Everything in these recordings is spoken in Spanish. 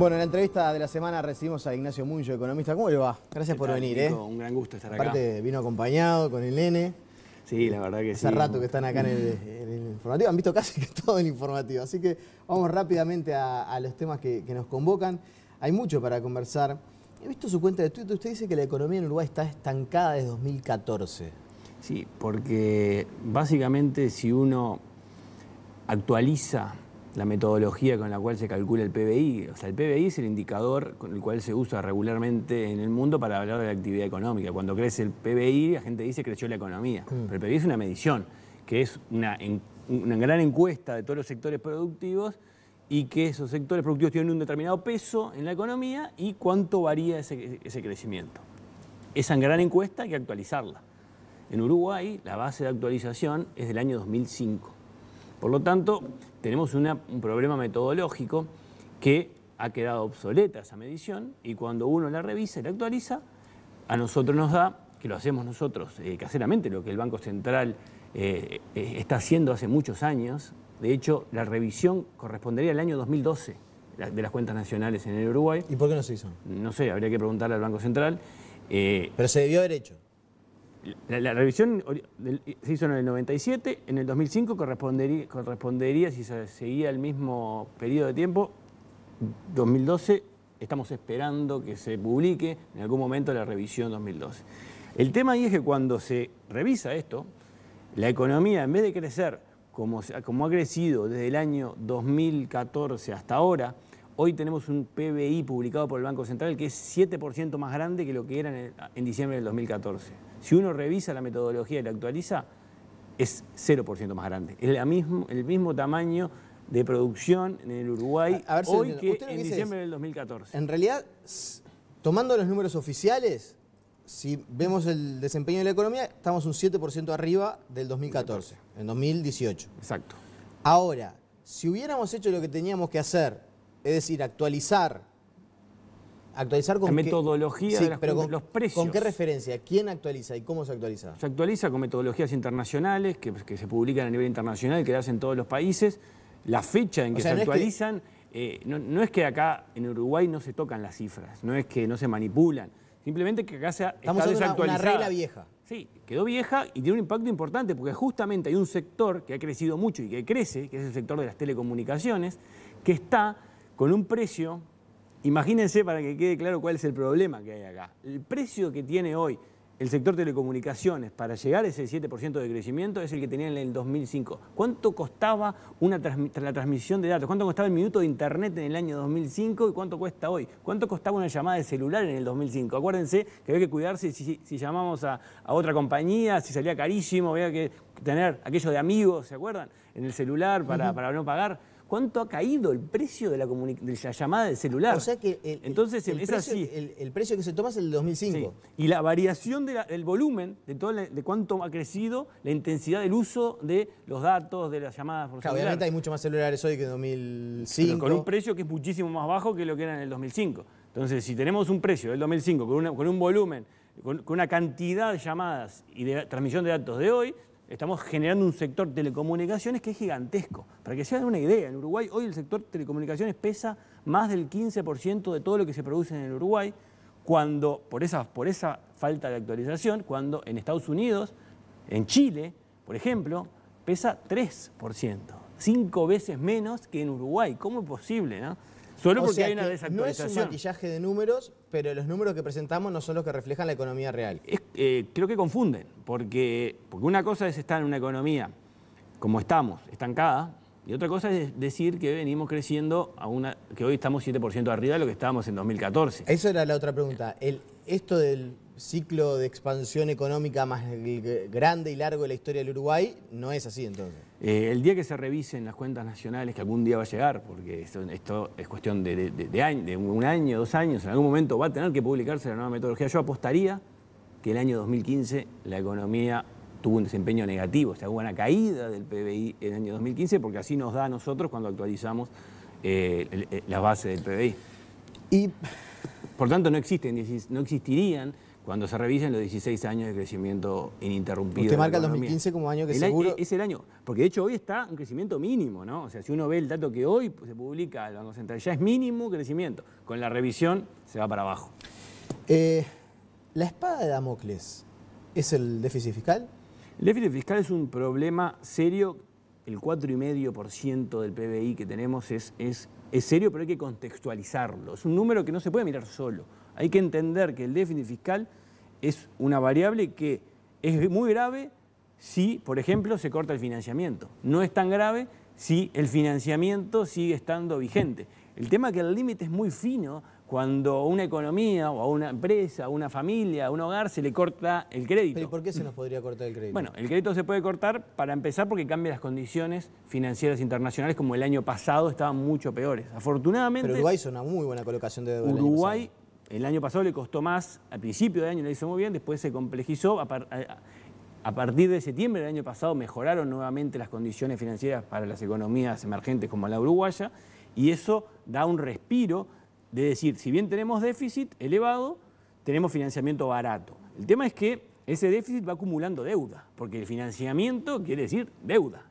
Bueno, en la entrevista de la semana recibimos a Ignacio Munyo, economista. ¿Cómo le va? Gracias por venir. Nico, un gran gusto estar acá. Aparte vino acompañado con el nene. Sí, la verdad que sí. Hace rato que están acá en el informativo. Han visto casi que todo el informativo. Así que vamos rápidamente a los temas que nos convocan. Hay mucho para conversar. He visto su cuenta de Twitter. Usted dice que la economía en Uruguay está estancada desde 2014. Sí, porque básicamente si uno actualiza la metodología con la cual se calcula el PBI, o sea, el PBI es el indicador con el cual se usa regularmente en el mundo para hablar de la actividad económica. Cuando crece el PBI, la gente dice creció la economía. Pero el PBI es una medición, que es una gran encuesta de todos los sectores productivos y que esos sectores productivos tienen un determinado peso en la economía y cuánto varía ese crecimiento. Esa gran encuesta hay que actualizarla. En Uruguay, la base de actualización es del año 2005. Por lo tanto, tenemos un problema metodológico que ha quedado obsoleta esa medición y cuando uno la revisa y la actualiza, a nosotros nos da, que lo hacemos nosotros caseramente, lo que el Banco Central está haciendo hace muchos años. De hecho, la revisión correspondería al año 2012 de las cuentas nacionales en el Uruguay. ¿Y por qué no se hizo? No sé, habría que preguntarle al Banco Central. Pero se debió haber hecho. La revisión se hizo en el 97, en el 2005 correspondería, si se seguía el mismo periodo de tiempo, 2012, estamos esperando que se publique en algún momento la revisión 2012. El tema ahí es que cuando se revisa esto, la economía en vez de crecer como ha crecido desde el año 2014 hasta ahora, hoy tenemos un PBI publicado por el Banco Central que es 7% más grande que lo que era en diciembre del 2014. Si uno revisa la metodología y la actualiza, es 0% más grande. Es el mismo tamaño de producción en el Uruguay hoy que en diciembre del 2014. En realidad, tomando los números oficiales, si vemos el desempeño de la economía, estamos un 7% arriba del 2014, en 2018. Exacto. Ahora, si hubiéramos hecho lo que teníamos que hacer, es decir, actualizar con la metodología de los precios. ¿Con qué referencia? ¿Quién actualiza y cómo se actualiza? Se actualiza con metodologías internacionales que se publican a nivel internacional, que hacen todos los países. La fecha en que se actualizan, no es que acá en Uruguay no se tocan las cifras, no es que no se manipulan, simplemente que acá está desactualizada. Una regla vieja. Sí, quedó vieja y tiene un impacto importante porque justamente hay un sector que ha crecido mucho y que crece, que es el sector de las telecomunicaciones, que está con un precio. Imagínense, para que quede claro cuál es el problema que hay acá. El precio que tiene hoy el sector telecomunicaciones para llegar a ese 7% de crecimiento es el que tenía en el 2005. ¿Cuánto costaba la transmisión de datos? ¿Cuánto costaba el minuto de internet en el año 2005 y cuánto cuesta hoy? ¿Cuánto costaba una llamada de celular en el 2005? Acuérdense que había que cuidarse si llamamos a otra compañía, si salía carísimo, había que tener aquello de amigos, ¿se acuerdan? En el celular para no pagar. ¿Cuánto ha caído el precio de la llamada del celular? O sea que el precio que se toma es el de 2005. Sí. Y la variación del volumen, de cuánto ha crecido la intensidad del uso de los datos, de las llamadas por celular. Obviamente hay mucho más celulares hoy que en 2005. Pero con un precio que es muchísimo más bajo que lo que era en el 2005. Entonces, si tenemos un precio del 2005 con un volumen, con una cantidad de llamadas y de transmisión de datos de hoy, estamos generando un sector de telecomunicaces que es gigantesco. Para que se hagan una idea, en Uruguay hoy el sector telecomunicaciones pesa más del 15% de todo lo que se produce en el Uruguay, cuando por esa falta de actualización, cuando en Estados Unidos, en Chile, por ejemplo, pesa 3%, 5 veces menos que en Uruguay. ¿Cómo es posible, no? Solo porque hay una desactualización. No es un maquillaje de números, pero los números que presentamos no son los que reflejan la economía real. Creo que confunden, porque una cosa es estar en una economía como estamos, estancada, y otra cosa es decir que venimos creciendo que hoy estamos 7% arriba de lo que estábamos en 2014. Eso era la otra pregunta. Esto del ciclo de expansión económica más grande y largo de la historia del Uruguay no es así entonces. El día que se revisen las cuentas nacionales, que algún día va a llegar, porque esto es cuestión de un año, 2 años, en algún momento va a tener que publicarse la nueva metodología. Yo apostaría que el año 2015 la economía tuvo un desempeño negativo, o sea, hubo una caída del PBI en el año 2015, porque así nos da a nosotros cuando actualizamos la base del PBI. Por tanto, no existirían cuando se revisen los 16 años de crecimiento ininterrumpido. Usted marca de la el economía. 2015 como año que seguro... Es el año, porque de hecho hoy está un crecimiento mínimo, ¿no? O sea, si uno ve el dato que hoy se publica al Banco Central, ya es mínimo crecimiento. Con la revisión se va para abajo. ¿La espada de Damocles es el déficit fiscal? El déficit fiscal es un problema serio. El 4,5% del PBI que tenemos es serio, pero hay que contextualizarlo. Es un número que no se puede mirar solo. Hay que entender que el déficit fiscal es una variable que es muy grave si, por ejemplo, se corta el financiamiento. No es tan grave si el financiamiento sigue estando vigente. El tema es que el límite es muy fino cuando a una economía o a una empresa, a una familia, a un hogar se le corta el crédito. ¿Pero por qué se nos podría cortar el crédito? Bueno, el crédito se puede cortar para empezar porque cambia las condiciones financieras internacionales, como el año pasado estaban mucho peores. Afortunadamente... Pero Uruguay hizo una muy buena colocación de deuda. Uruguay el año pasado le costó más, al principio de año le hizo muy bien, después se complejizó. A partir de septiembre del año pasado mejoraron nuevamente las condiciones financieras para las economías emergentes como la uruguaya, y eso da un respiro de decir, si bien tenemos déficit elevado, tenemos financiamiento barato. El tema es que ese déficit va acumulando deuda, porque el financiamiento quiere decir deuda.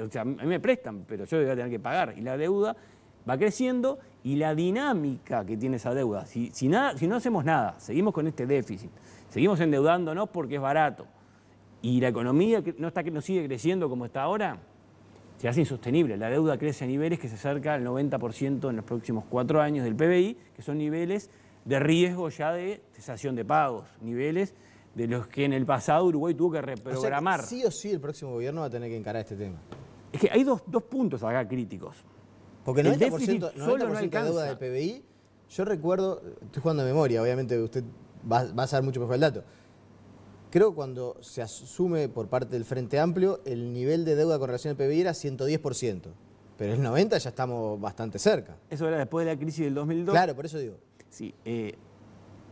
O sea, a mí me prestan, pero yo voy a tener que pagar, y la deuda va creciendo, y la dinámica que tiene esa deuda, si no hacemos nada, seguimos con este déficit, seguimos endeudándonos porque es barato, y la economía no sigue creciendo como está ahora, se hace insostenible. La deuda crece a niveles que se acerca al 90% en los próximos 4 años del PBI, que son niveles de riesgo ya de cesación de pagos, niveles de los que en el pasado Uruguay tuvo que reprogramar. O sea, sí o sí el próximo gobierno va a tener que encarar este tema. Es que hay dos puntos acá críticos. Porque El 90%, déficit 90 solo no de alcanza. deuda del PBI, yo recuerdo, estoy jugando de memoria, obviamente usted va a saber mucho mejor el dato. Creo que cuando se asume por parte del Frente Amplio, el nivel de deuda con relación al PBI era 110%. Pero el 90% ya estamos bastante cerca. Eso era después de la crisis del 2002. Claro, por eso digo. Sí,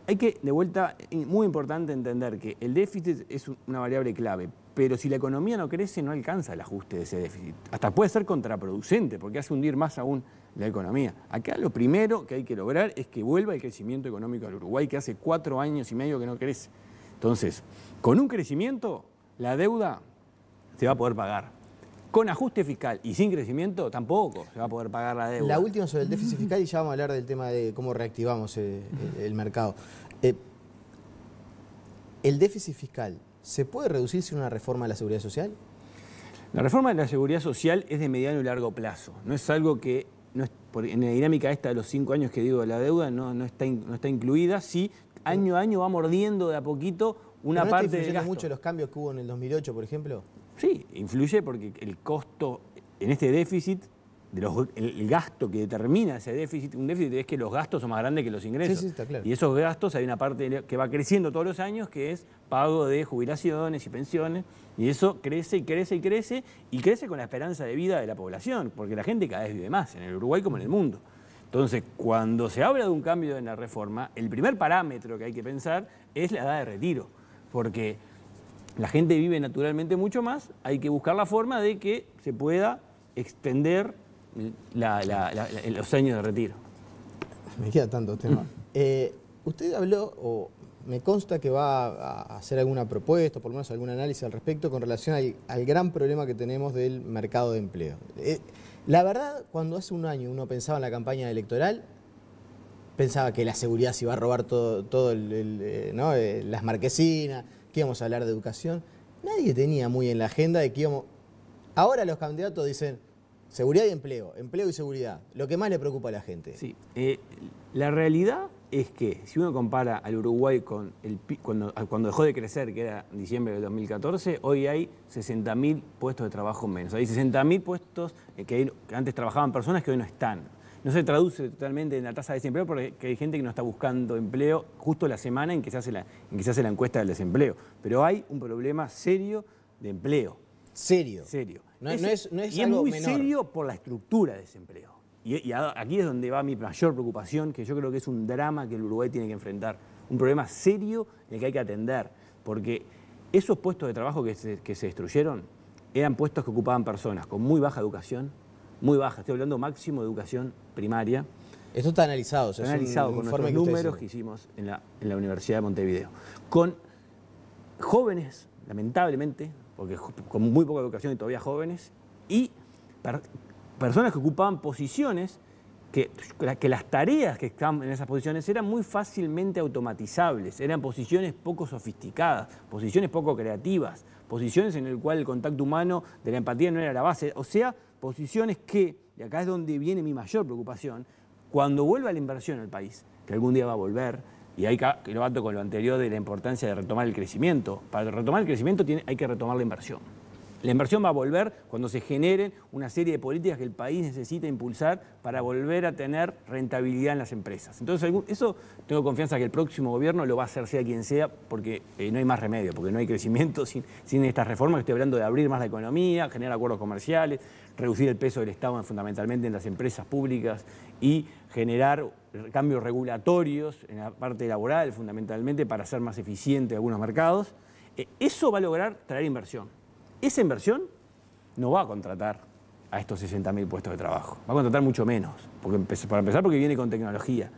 hay que, de vuelta, muy importante entender que el déficit es una variable clave, pero si la economía no crece, no alcanza el ajuste de ese déficit. Hasta puede ser contraproducente, porque hace hundir más aún la economía. Acá lo primero que hay que lograr es que vuelva el crecimiento económico al Uruguay, que hace 4 años y medio que no crece. Entonces, con un crecimiento, la deuda se va a poder pagar. Con ajuste fiscal y sin crecimiento, tampoco se va a poder pagar la deuda. La última sobre el déficit fiscal, y ya vamos a hablar del tema de cómo reactivamos el mercado. ¿El déficit fiscal se puede reducir sin una reforma de la seguridad social? La reforma de la seguridad social es de mediano y largo plazo. No es algo que, en la dinámica esta de los 5 años que digo de la deuda, no está incluida. Sí, año a año va mordiendo de a poquito una parte del gasto. ¿Influye mucho los cambios que hubo en el 2008, por ejemplo? Sí, influye porque el costo en este déficit, el gasto que determina ese déficit, un déficit es que los gastos son más grandes que los ingresos. Sí, está claro. Y esos gastos hay una parte que va creciendo todos los años, que es pago de jubilaciones y pensiones, y eso crece y crece y crece, y crece con la esperanza de vida de la población, porque la gente cada vez vive más, en el Uruguay como en el mundo. Entonces, cuando se habla de un cambio en la reforma, el primer parámetro que hay que pensar es la edad de retiro, porque la gente vive naturalmente mucho más, hay que buscar la forma de que se pueda extender los años de retiro. Me queda tanto tema. Usted habló, o me consta que va a hacer alguna propuesta, por lo menos algún análisis al respecto, con relación al gran problema que tenemos del mercado de empleo. La verdad, cuando hace un año uno pensaba en la campaña electoral, pensaba que la seguridad se iba a robar todo ¿no? Las marquesinas, que íbamos a hablar de educación. Nadie tenía muy en la agenda de que íbamos... Ahora los candidatos dicen seguridad y empleo y seguridad, lo que más le preocupa a la gente. Sí, la realidad es que si uno compara al Uruguay con cuando dejó de crecer, que era en diciembre del 2014, hoy hay 60.000 puestos de trabajo menos. Hay 60.000 puestos que antes trabajaban personas que hoy no están. No se traduce totalmente en la tasa de desempleo porque hay gente que no está buscando empleo justo la semana en que se hace la encuesta del desempleo. Pero hay un problema serio de empleo. ¿Serio? Serio. No es y algo es muy menor. serio por la estructura de desempleo. Y aquí es donde va mi mayor preocupación, que yo creo que es un drama que el Uruguay tiene que enfrentar. Un problema serio en el que hay que atender. Porque esos puestos de trabajo que se destruyeron eran puestos que ocupaban personas con muy baja educación, muy baja, estoy hablando máximo de educación primaria, Esto está analizado, o sea, está analizado con nuestros números que hicimos en la Universidad de Montevideo. Con jóvenes, lamentablemente, porque con muy poca educación y todavía jóvenes, y personas que ocupaban posiciones que las tareas que estaban en esas posiciones eran muy fácilmente automatizables, eran posiciones poco sofisticadas, posiciones poco creativas, posiciones en las cuales el contacto humano de la empatía no era la base, o sea, posiciones que, y acá es donde viene mi mayor preocupación, cuando vuelva la inversión al país, que algún día va a volver, y hay que lo bato con lo anterior de la importancia de retomar el crecimiento. Para retomar el crecimiento hay que retomar la inversión. La inversión va a volver cuando se generen una serie de políticas que el país necesita impulsar para volver a tener rentabilidad en las empresas. Entonces, eso tengo confianza que el próximo gobierno lo va a hacer sea quien sea, porque no hay más remedio, porque no hay crecimiento sin estas reformas. Estoy hablando de abrir más la economía, generar acuerdos comerciales, reducir el peso del Estado fundamentalmente en las empresas públicas y generar cambios regulatorios en la parte laboral fundamentalmente para hacer más eficiente algunos mercados. Eso va a lograr traer inversión. Esa inversión no va a contratar a estos 60.000 puestos de trabajo. Va a contratar mucho menos. Para empezar, porque viene con tecnología.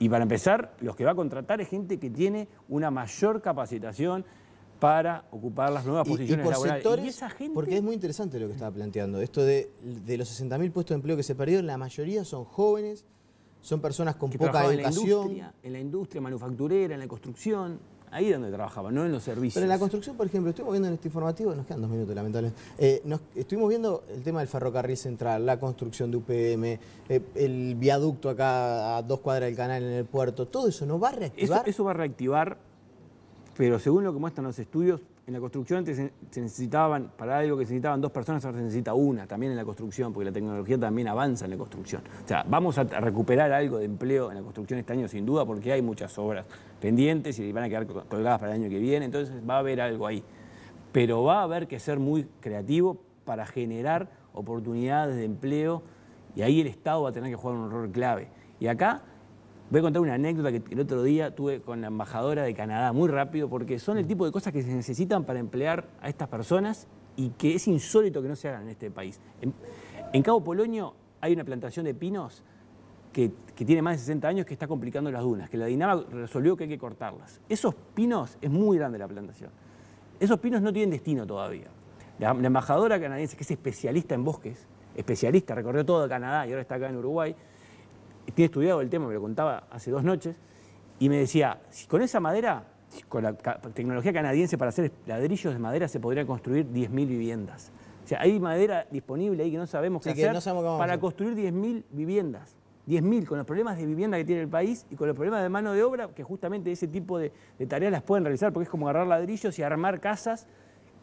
Y para empezar, los que va a contratar es gente que tiene una mayor capacitación para ocupar las nuevas posiciones laborales. Sectores, y esa gente... Porque es muy interesante lo que estaba planteando. Esto de los 60.000 puestos de empleo que se perdieron, la mayoría son jóvenes, son personas con poca educación. En la industria manufacturera, en la construcción. Ahí es donde trabajaba, no en los servicios. Pero en la construcción, por ejemplo, estuvimos viendo en este informativo, nos quedan 2 minutos lamentablemente, estuvimos viendo el tema del ferrocarril central, la construcción de UPM, el viaducto acá a 2 cuadras del canal en el puerto, todo eso ¿no va a reactivar? Eso va a reactivar, pero según lo que muestran los estudios, en la construcción antes se necesitaban, para algo que se necesitaban 2 personas, ahora se necesita 1, también en la construcción, porque la tecnología también avanza en la construcción. O sea, vamos a recuperar algo de empleo en la construcción este año sin duda, porque hay muchas obras pendientes y van a quedar colgadas para el año que viene, entonces va a haber algo ahí. Pero va a haber que ser muy creativo para generar oportunidades de empleo y ahí el Estado va a tener que jugar un rol clave. Y acá voy a contar una anécdota que el otro día tuve con la embajadora de Canadá, muy rápido, porque son el tipo de cosas que se necesitan para emplear a estas personas y que es insólito que no se hagan en este país. En Cabo Polonio hay una plantación de pinos que tiene más de 60 años que está complicando las dunas, que la DINAVA resolvió que hay que cortarlas. Esos pinos, es muy grande la plantación, esos pinos no tienen destino todavía. La embajadora canadiense, que es especialista en bosques, especialista, recorrió todo Canadá y ahora está acá en Uruguay, tiene estudiado el tema, me lo contaba hace 2 noches, y me decía, si con esa madera, con la tecnología canadiense para hacer ladrillos de madera, se podrían construir 10.000 viviendas. O sea, hay madera disponible ahí que no sabemos qué hacer para construir 10.000 viviendas. 10.000, con los problemas de vivienda que tiene el país y con los problemas de mano de obra, que justamente ese tipo de tareas las pueden realizar, porque es como agarrar ladrillos y armar casas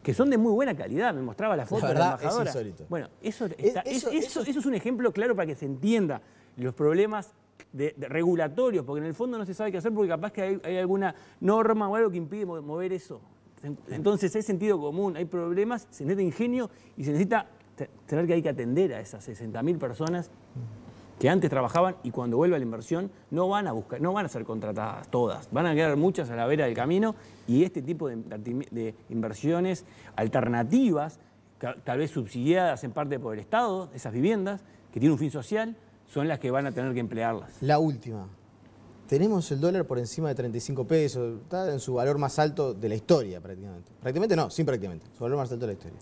que son de muy buena calidad. Me mostraba la foto de la embajadora. Es insólito. Bueno, eso es un ejemplo claro para que se entienda los problemas regulatorios, porque en el fondo no se sabe qué hacer porque capaz que hay alguna norma o algo que impide mover eso. Entonces hay sentido común, hay problemas, se necesita ingenio y se necesita tener que hay que atender a esas 60.000 personas que antes trabajaban y cuando vuelva la inversión no van a ser contratadas todas, van a quedar muchas a la vera del camino y este tipo de inversiones alternativas, tal vez subsidiadas en parte por el Estado, esas viviendas que tienen un fin social, son las que van a tener que emplearlas. La última. Tenemos el dólar por encima de 35 pesos, está en su valor más alto de la historia prácticamente. Prácticamente no, sin prácticamente, su valor más alto de la historia.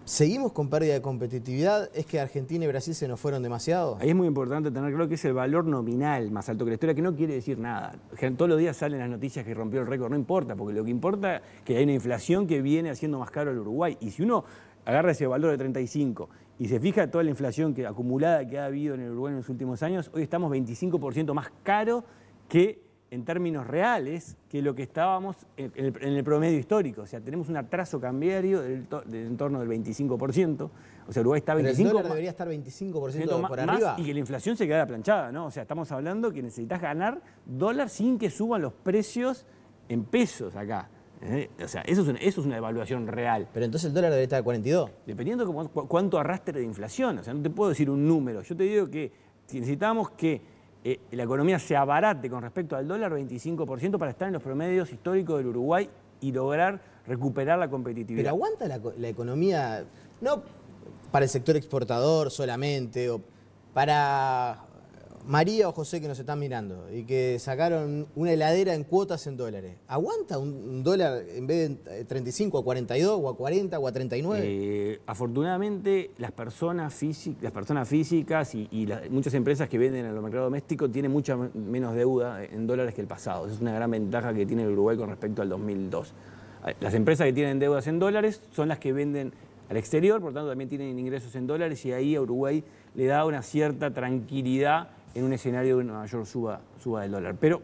¿Seguimos con pérdida de competitividad? ¿Es que Argentina y Brasil se nos fueron demasiado? Ahí es muy importante tener claro que es el valor nominal más alto que la historia, que no quiere decir nada. Todos los días salen las noticias que rompió el récord, no importa, porque lo que importa es que hay una inflación que viene haciendo más caro al Uruguay. Y si uno agarra ese valor de 35 y se fija toda la inflación acumulada que ha habido en el Uruguay en los últimos años, hoy estamos 25% más caro que en términos reales que lo que estábamos en el promedio histórico. O sea, tenemos un atraso cambiario del en torno del 25%. O sea, Uruguay está 25%. Pero el dólar debería estar 25% por arriba. Y que la inflación se queda planchada, ¿no? O sea, estamos hablando que necesitas ganar dólar sin que suban los precios en pesos acá. O sea, eso es una evaluación real. Pero entonces el dólar debería estar a 42. Dependiendo de cuánto arrastre de inflación. O sea, no te puedo decir un número. Yo te digo que necesitamos que la economía se abarate con respecto al dólar 25% para estar en los promedios históricos del Uruguay y lograr recuperar la competitividad. Pero aguanta la economía, no para el sector exportador solamente, o para María o José que nos están mirando y que sacaron una heladera en cuotas en dólares, ¿aguanta un dólar en vez de 35 a 42 o a 40 o a 39? Afortunadamente, las personas físicas y muchas empresas que venden en el mercado doméstico tienen mucha menos deuda en dólares que el pasado. Esa es una gran ventaja que tiene el Uruguay con respecto al 2002. Las empresas que tienen deudas en dólares son las que venden al exterior, por tanto también tienen ingresos en dólares y ahí a Uruguay le da una cierta tranquilidad en un escenario de una mayor suba del dólar. Pero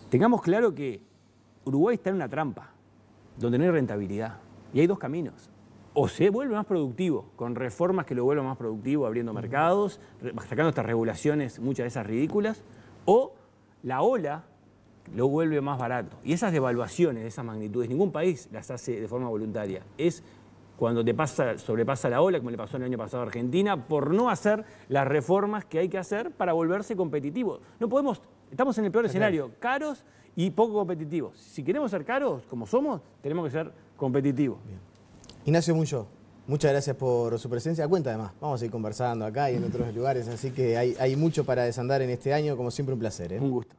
tengamos claro que Uruguay está en una trampa, donde no hay rentabilidad. Y hay dos caminos. O se vuelve más productivo, con reformas que lo vuelvan más productivo, abriendo mercados, sacando estas regulaciones, muchas de esas ridículas, o la ola lo vuelve más barato. Y esas devaluaciones de esas magnitudes, ningún país las hace de forma voluntaria. Es cuando sobrepasa la ola, como le pasó el año pasado a Argentina, por no hacer las reformas que hay que hacer para volverse competitivo. No podemos, estamos en el peor escenario, caros y poco competitivos. Si queremos ser caros, como somos, tenemos que ser competitivos. Bien. Ignacio Munyo, muchas gracias por su presencia. Cuenta además, vamos a ir conversando acá y en otros lugares, así que hay mucho para desandar en este año, como siempre un placer. Un gusto.